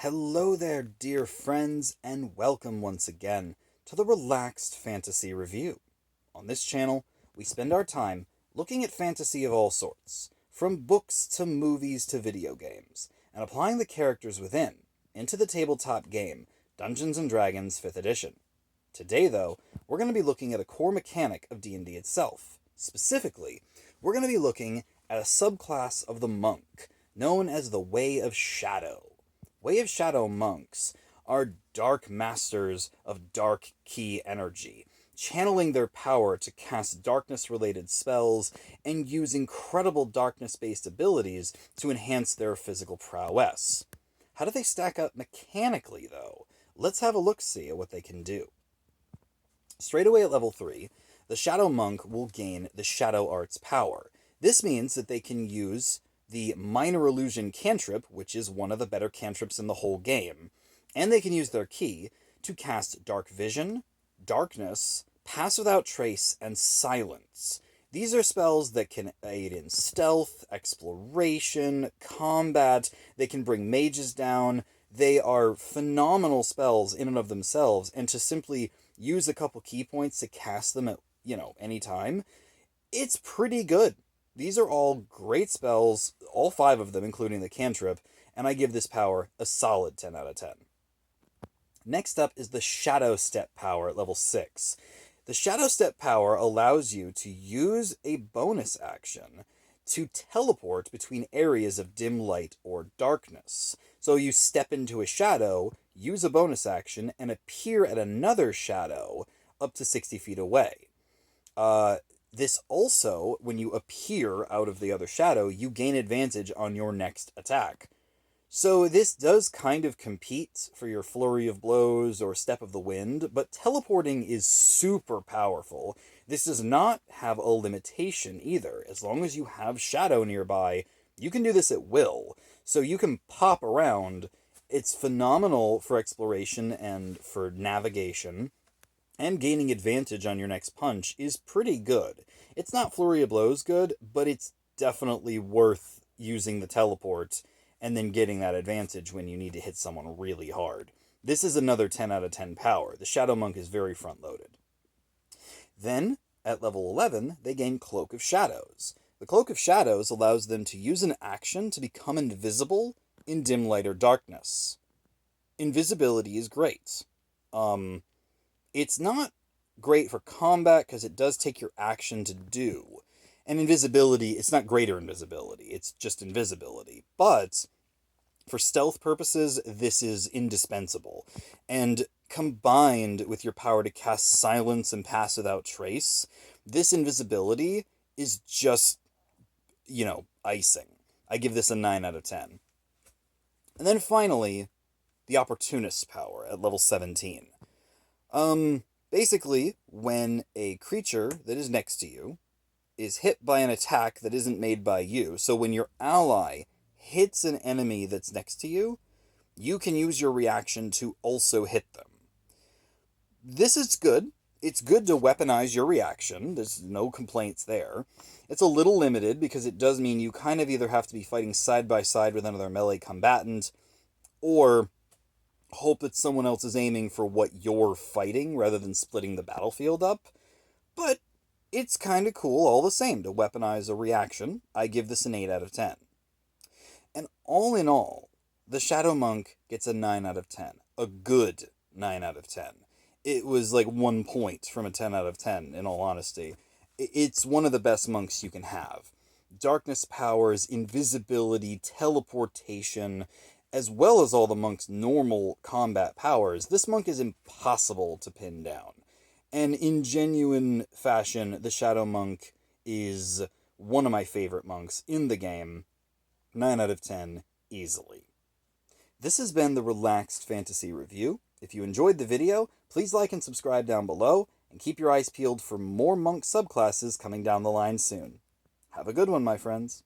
Hello there, dear friends, and welcome once again to the Relaxed Fantasy Review. On this channel, we spend our time looking at fantasy of all sorts, from books to movies to video games, and applying the characters within into the tabletop game Dungeons & Dragons 5th Edition. Today, though, we're going to be looking at a core mechanic of D&D itself. Specifically, we're going to be looking at a subclass of the monk, known as the Way of Shadow. Way of Shadow monks are dark masters of dark key energy, channeling their power to cast darkness-related spells and use incredible darkness-based abilities to enhance their physical prowess. How do they stack up mechanically, though? Let's have a look-see at what they can do. Straight away at level 3, the Shadow Monk will gain the Shadow Arts power. This means that they can use the Minor Illusion cantrip, which is one of the better cantrips in the whole game, and they can use their key to cast Dark Vision, Darkness, Pass Without Trace, and Silence. These are spells that can aid in stealth, exploration, combat. They can bring mages down. They are phenomenal spells in and of themselves, and to simply use a couple key points to cast them at, any time, it's pretty good. These are all great spells, all 5 of them, including the cantrip, and I give this power a solid 10 out of 10. Next up is the Shadow Step power at level 6. The Shadow Step power allows you to use a bonus action to teleport between areas of dim light or darkness. So you step into a shadow, use a bonus action, and appear at another shadow up to 60 feet away. This also, when you appear out of the other shadow, you gain advantage on your next attack. So this does kind of compete for your Flurry of Blows or Step of the Wind, but teleporting is super powerful. This does not have a limitation either. As long as you have shadow nearby, you can do this at will. So you can pop around. It's phenomenal for exploration and for navigation. And gaining advantage on your next punch is pretty good. It's not Flurry of Blows good, but it's definitely worth using the teleport and then getting that advantage when you need to hit someone really hard. This is another 10 out of 10 power. The Shadow Monk is very front-loaded. Then, at level 11, they gain Cloak of Shadows. The Cloak of Shadows allows them to use an action to become invisible in dim light or darkness. Invisibility is great. It's not great for combat because it does take your action to do. And invisibility, it's not greater invisibility, it's just invisibility. But for stealth purposes, this is indispensable. And combined with your power to cast Silence and Pass Without Trace, this invisibility is just, icing. I give this a 9 out of 10. And then finally, the Opportunist Power at level 17. Basically, when a creature that is next to you is hit by an attack that isn't made by you, so when your ally hits an enemy that's next to you, you can use your reaction to also hit them. This is good. It's good to weaponize your reaction. There's no complaints there. It's a little limited because it does mean you kind of either have to be fighting side by side with another melee combatant, or hope that someone else is aiming for what you're fighting rather than splitting the battlefield up. But it's kind of cool all the same to weaponize a reaction. I give this an 8 out of 10. And all in all, the Shadow Monk gets a 9 out of 10. A good 9 out of 10. It was like 1 point from a 10 out of 10, in all honesty. It's one of the best monks you can have. Darkness powers, invisibility, teleportation, as well as all the monk's normal combat powers, this monk is impossible to pin down. And in genuine fashion, the Shadow Monk is one of my favorite monks in the game. 9 out of 10, easily. This has been the Relaxed Fantasy Review. If you enjoyed the video, please like and subscribe down below, and keep your eyes peeled for more monk subclasses coming down the line soon. Have a good one, my friends.